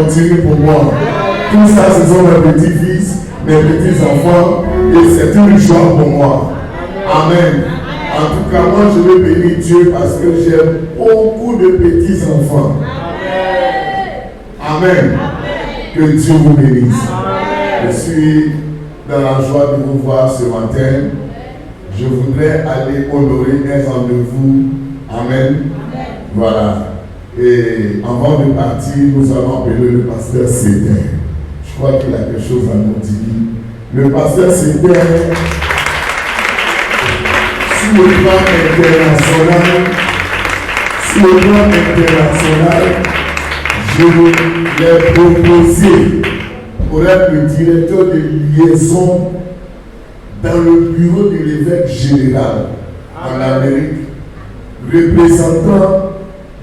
continue pour moi. Tout ça, ce sont mes petits-fils, mes petits-enfants, et c'est une joie pour moi. Amen. En tout cas, moi, je veux bénir Dieu parce que j'aime beaucoup de petits-enfants. Amen. Que Dieu vous bénisse. Je suis dans la joie de vous voir ce matin. Je voudrais aller honorer un rendez-vous. Amen. Voilà. Et avant de partir, nous allons appeler le pasteur Cédin. Je crois qu'il a quelque chose à nous dire. Le pasteur Cédin, sur le plan international, je l'ai proposé pour être le directeur de liaison dans le bureau de l'évêque général en Amérique, représentant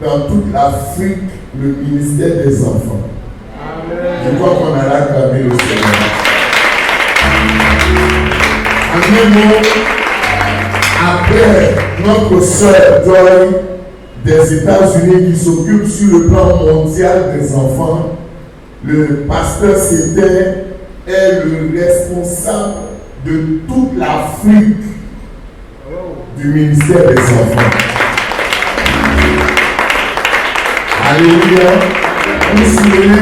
dans toute l'Afrique le ministère des enfants. Je crois qu'on a acclamé le Seigneur. En un mot, après notre sœur Joy des États-Unis qui s'occupe sur le plan mondial des enfants, le pasteur Cédin est le responsable de toute l'Afrique du ministère des enfants. Alléluia. Vous vous souvenez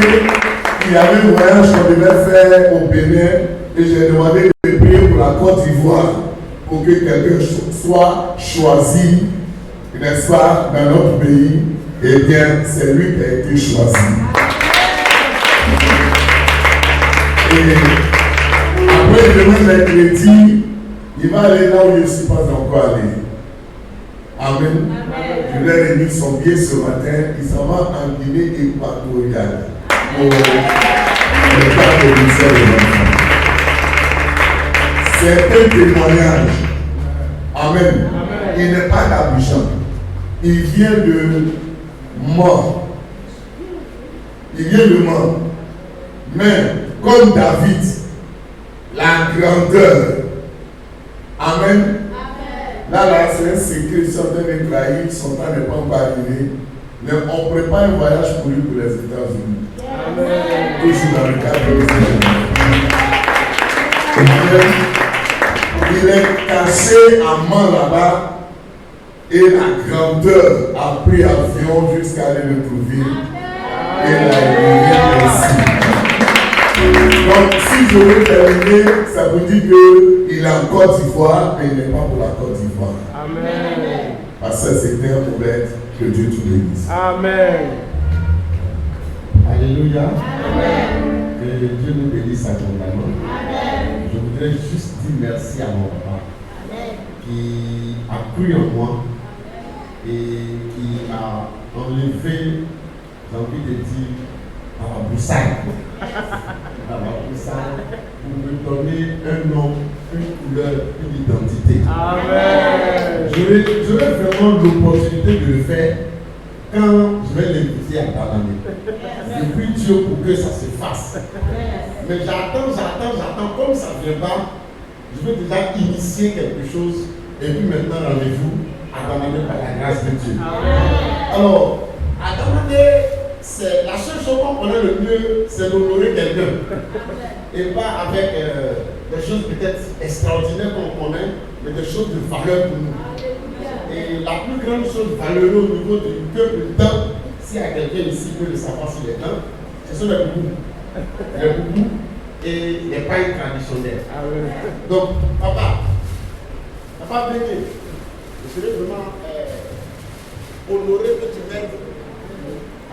qu'il y avait un voyage qu'on devait faire au Bénin et j'ai demandé de prier pour la Côte d'Ivoire pour que quelqu'un soit choisi, n'est-ce pas, dans notre pays. Eh bien, c'est lui qui a été choisi. Et après, demain mercredi, il va aller là où je ne suis pas encore allé. Amen. Je lui ai remis son billet ce matin. Il s'en va en Guinée équatoriale pour le cadre de ministère de l'enfant. C'est un témoignage. Amen. Il n'est pas d'Abidjan. Il vient de mort. Il vient de mort. Mais comme David, la grandeur. Amen. Là, c'est un secret, ils sont en train de trahir, son temps n'est pas encore arrivé. Mais on prépare un voyage pour lui pour les États-Unis. Toujours dans le cadre de Amen. Il est caché à Mans là-bas et la grandeur a pris avion jusqu'à aller le trouver. Et là, il vient ici. Donc, si je veux terminer, ça vous dit qu'il est en Côte d'Ivoire, mais il n'est pas pour la Côte d'Ivoire. Amen. Parce que c'était un poète, que Dieu te bénisse. Amen. Alléluia. Amen. Que Dieu nous bénisse abondamment. Amen. Je voudrais juste dire merci à mon papa. Amen. Qui a cru en moi et qui m'a enlevé, j'ai envie de dire, à la broussaille. Pour me donner un nom, une couleur, une identité. Amen. Je vais vraiment l'opportunité de le faire quand je vais l'inviter à Danamé. Je prie Dieu pour que ça se fasse. Mais j'attends. Comme ça ne vient pas, je veux déjà initier quelque chose et puis maintenant rendez-vous à Danamé par la grâce de Dieu. Amen. Alors, à Danamé, c'est la seule chose qu'on connaît le mieux, c'est d'honorer quelqu'un. Et pas avec des choses peut-être extraordinaires qu'on connaît, mais des choses de valeur pour nous. Et la plus grande chose valeureuse au niveau du peuple temps, s'il y a quelqu'un ici qui peut le savoir s'il est temps, ce sont les boubous. Les boubous et les pailles traditionnelles. Donc, papa Béné, je serais vraiment honoré que tu m'aides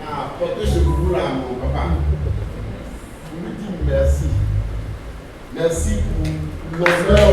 à porter ce boulot-là à mon papa. Je lui dis merci. Merci pour l'honneur.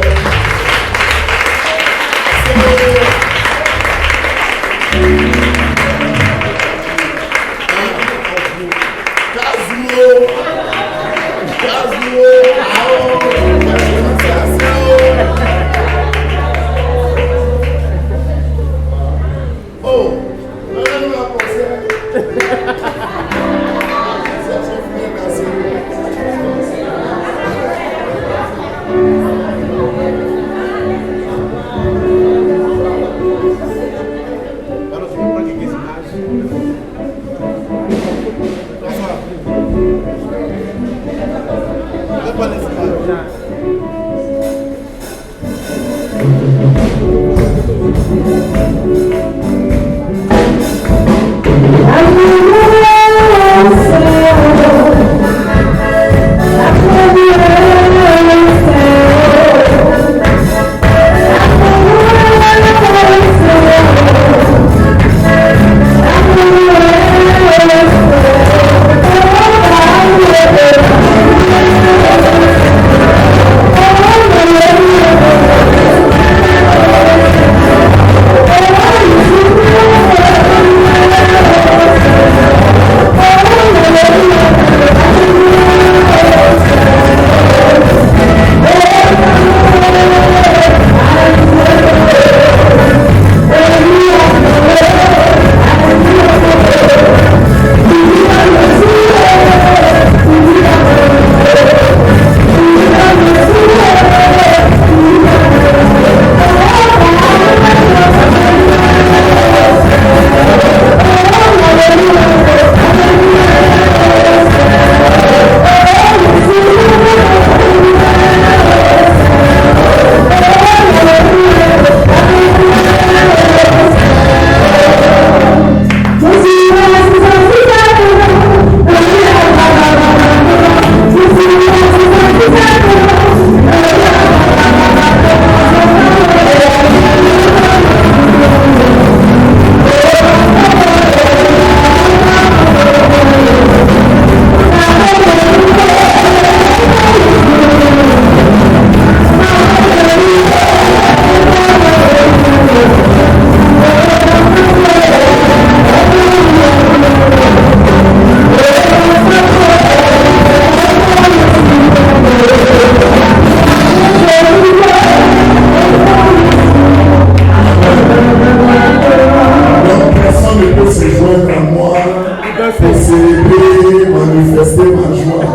pour célébrer, manifester ma joie.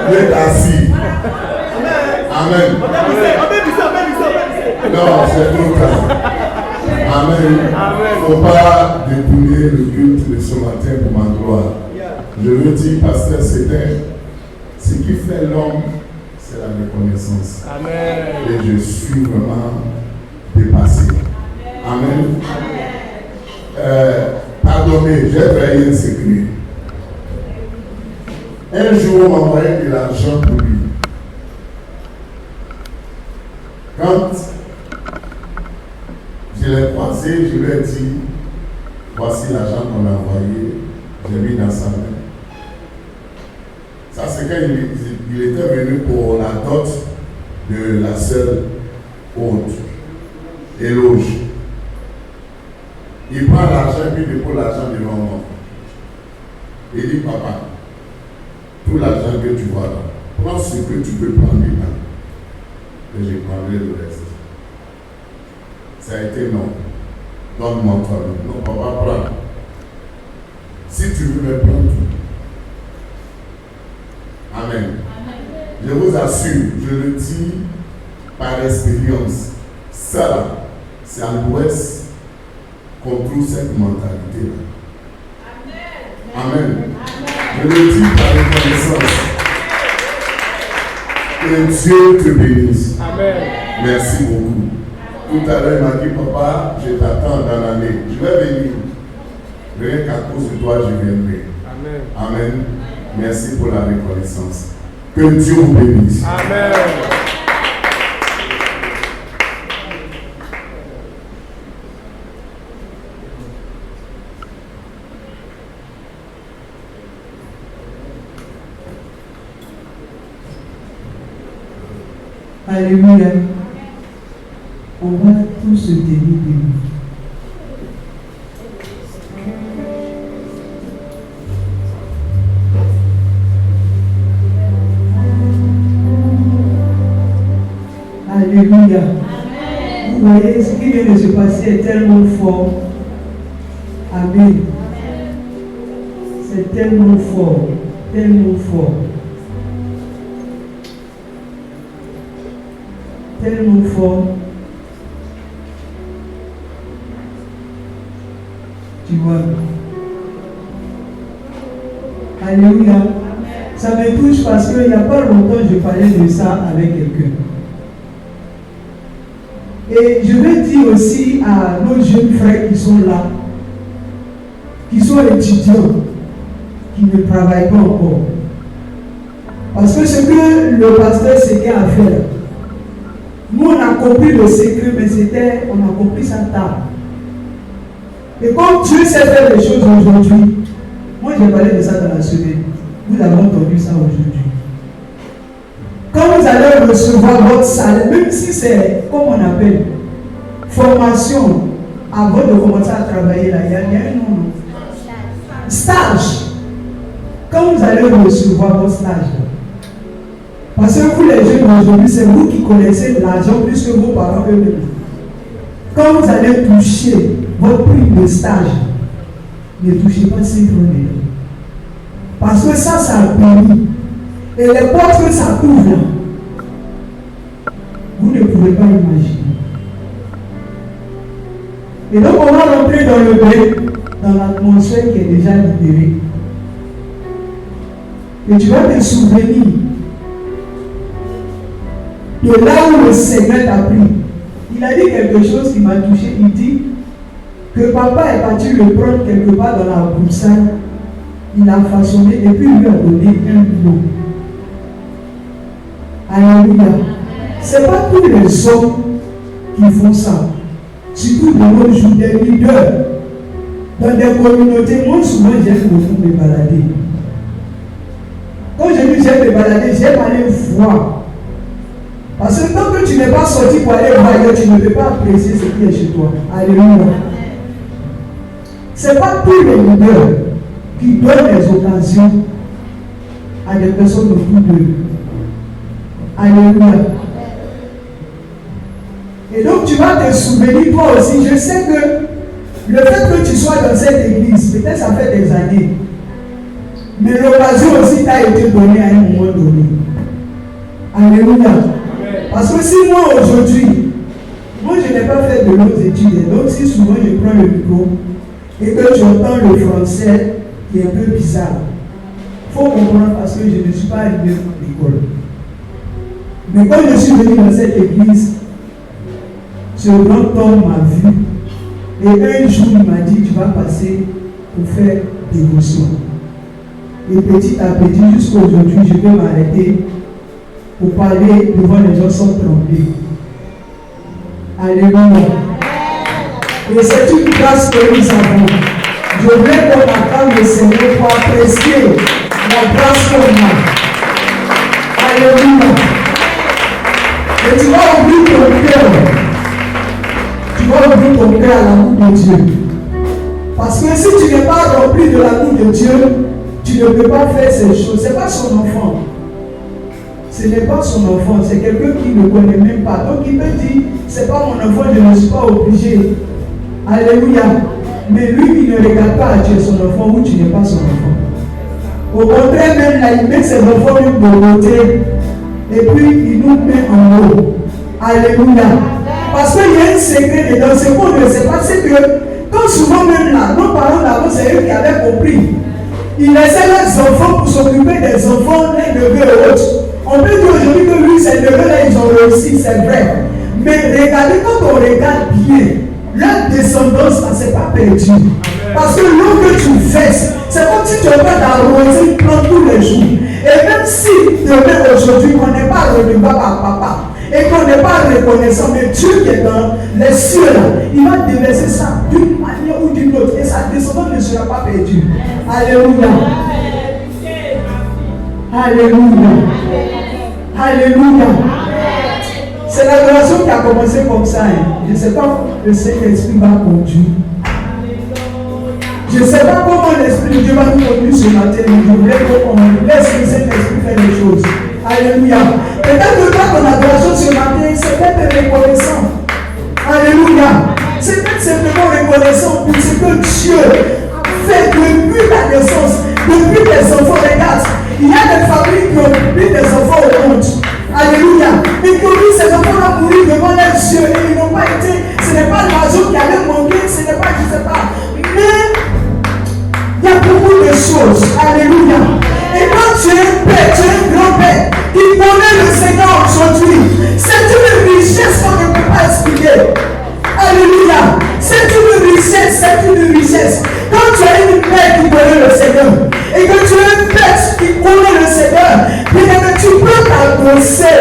Vous êtes assis. Amen. Non, c'est trop tard. Amen. Il ne faut pas détourner le culte de ce matin pour ma gloire. Je veux dire, pasteur, c'était ce qui fait l'homme, c'est la reconnaissance. Amen. Et je suis vraiment dépassé. Amen. Pardonnez, j'ai trahi un secret. Un jour, on m'a envoyé de l'argent pour lui. Quand je l'ai croisé, je lui ai dit, voici l'argent qu'on a envoyé, j'ai mis dans sa main. Ça, c'est quand il était venu pour la dot de la sœur haute, éloge. Il prend l'argent et puis il dépose l'argent devant moi. Il dit, papa, tout l'argent que tu vois là, prends ce que tu peux prendre là. Et je prendrai le reste. Ça a été non. Donne-moi toi. Non, papa, prends. Si tu veux me prendre tout. Amen. Je vous assure, je le dis par expérience. Ça, c'est à l'ouest qu'on trouve cette mentalité-là. Amen. Je le dis par reconnaissance. Que Dieu te bénisse. Amen. Merci beaucoup. Tout à l'heure, il m'a dit, papa, je t'attends dans l'année. Je vais venir. Rien qu'à cause de toi, je viendrai. Amen. Amen. Merci pour la reconnaissance. Que Dieu vous bénisse. Amen. Alléluia. On va tous se tenir debout. Alléluia. Vous voyez, ce qui vient de se passer est tellement fort. Amen. C'est tellement fort. Tellement fort. Tellement fort. Tu vois. Alléluia. Ça me touche parce qu'il n'y a pas longtemps, je parlais de ça avec quelqu'un. Et je veux dire aussi à nos jeunes frères qui sont là, qui sont étudiants, qui ne travaillent pas encore. Parce que ce que le pasteur Séguin a fait, nous on a compris le secret, mais on a compris ça tard. Et comme Dieu sait faire les choses aujourd'hui, moi j'ai parlé de ça dans la semaine, vous avez entendu ça aujourd'hui. Quand vous allez recevoir votre salaire, même si c'est, comme on appelle, formation, avant de commencer à travailler là, il y a un nom. Stage. Quand vous allez recevoir votre stage, parce que vous les jeunes aujourd'hui, c'est vous qui connaissez l'argent plus que vos parents eux-mêmes. Quand vous allez toucher votre prime de stage, ne touchez pas ces données. Parce que ça a permis. Et les portes que ça ouvre, vous ne pouvez pas imaginer. Et donc on va rentrer dans le bain, dans l'atmosphère qui est déjà libérée. Et tu vas te souvenir de là où le Seigneur t'a pris. Il a dit quelque chose qui m'a touché. Il dit que papa est parti le prendre quelque part dans la broussaille. Il a façonné et puis il lui a donné un lot. Alléluia. Ce n'est pas tous les hommes qui font ça. Surtout dans nos jours, des leaders. Dans des communautés, moi souvent j'aime beaucoup me balader. Quand je dis j'aime me balader, j'aime aller voir. Parce que tant que tu n'es pas sorti pour aller voir ailleurs, tu ne peux pas apprécier ce qui est chez toi. Alléluia. Ce n'est pas tous les leaders qui donnent des occasions à des personnes autour d'eux. Alléluia. Et donc tu vas te souvenir toi aussi. Je sais que le fait que tu sois dans cette église, peut-être ça fait des années, Mais l'occasion aussi t'a été donnée à un moment donné. Alléluia. Parce que si moi aujourd'hui, moi je n'ai pas fait de l'autre études, donc si souvent je prends le micro et que j'entends le français qui est un peu bizarre, il faut comprendre parce que je ne suis pas arrivé à l'école. Mais quand je suis venu dans cette église, ce grand homme m'a vu et un jour il m'a dit tu vas passer pour faire dévotion. Et petit à petit jusqu'à aujourd'hui je vais m'arrêter pour parler devant les gens sans trembler. Alléluia. Et c'est une grâce que nous avons. Je voulais qu'on acclame le Seigneur pour apprécier la grâce qu'on a. Alléluia. Et tu vas ouvrir ton cœur. Tu vas ouvrir ton cœur à l'amour de Dieu. Parce que si tu n'es pas rempli de l'amour de Dieu, tu ne peux pas faire ces choses. Ce n'est pas son enfant. Ce n'est pas son enfant, c'est quelqu'un qui ne connaît même pas. Donc il peut dire, ce n'est pas mon enfant, je ne suis pas obligé. Alléluia. Mais lui, il ne regarde pas à Dieu son enfant ou tu n'es pas son enfant. Au contraire, même là, il met ses enfants de côté. Et puis, il nous met en haut. Alléluia. Parce qu'il y a un secret dedans. Ce qu'on ne sait pas, c'est que, quand souvent même là, nos parents d'avant, c'est eux qui avaient compris. Ils laissaient leurs enfants pour s'occuper des enfants, les neveux et autres. On peut dire aujourd'hui que lui, ces neveux-là, ils ont réussi, c'est vrai. Mais regardez, quand on regarde bien, leur descendance, ça ne s'est pas perdu. Parce que l'eau que tu fais, c'est comme si tu avais d'arroser une plante tous les jours. Et même si demain, aujourd'hui, on n'est pas redevable à papa, et qu'on n'est pas reconnaissant, mais Dieu qui est dans les cieux, là, il va déverser ça d'une manière ou d'une autre. Et sa descendance ne sera pas perdue. Alléluia. Alléluia. Alléluia. C'est l'adoration qui a commencé comme ça. Hein. Je ne sais pas où le Saint-Esprit va conduire. Je ne sais pas comment l'Esprit de Dieu va nous conduire ce matin. Je voulais qu'on laisse le Saint-Esprit faire les choses. Alléluia. Peut-être que toi, ton adoration ce matin, c'est peut-être reconnaissant. Alléluia. C'est peut-être simplement reconnaissant pour ce que Dieu a fait depuis ta naissance, depuis tes enfants. Regarde, il y a des familles qui ont mis des enfants au monde. Alléluia. Et qui ont vu ces enfants-là mourir devant leurs yeux et ils n'ont pas été. Ce n'est pas l'oiseau qui allait manquer, ce n'est pas, je ne sais pas. Mais il y a beaucoup de choses. Alléluia. Et quand tu es un père, tu es un grand-père qui connaît le Seigneur aujourd'hui, c'est une richesse qu'on ne peut pas expliquer. Alléluia. C'est une richesse, c'est une richesse. Quand tu as une mère qui connaît le Seigneur et que tu as une père qui connaît le Seigneur, tu peux t'adosser.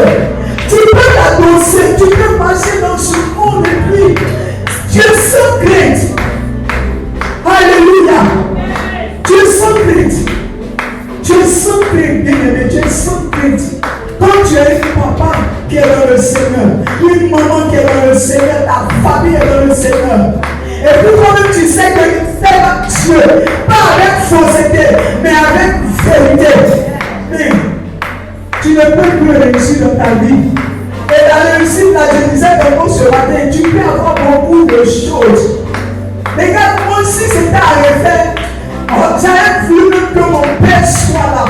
Tu peux t'adosser. Tu peux marcher dans ce monde et puis Dieu sans crainte. Alléluia. Dieu sans crainte. Dieu sans crainte, bien-aimé. Dieu sans crainte. Quand tu as une papa qui est dans le Seigneur, une maman qui est dans le Seigneur, ta famille est dans le Seigneur. Et puis toi-même tu sais que c'est à Dieu, pas avec fausseté, mais avec vérité. Mais tu ne peux plus réussir dans ta vie. Et la réussite, là, je disais encore ce matin, tu peux avoir beaucoup de choses. Regarde, moi aussi c'était à refaire. J'avais voulu que mon père soit là.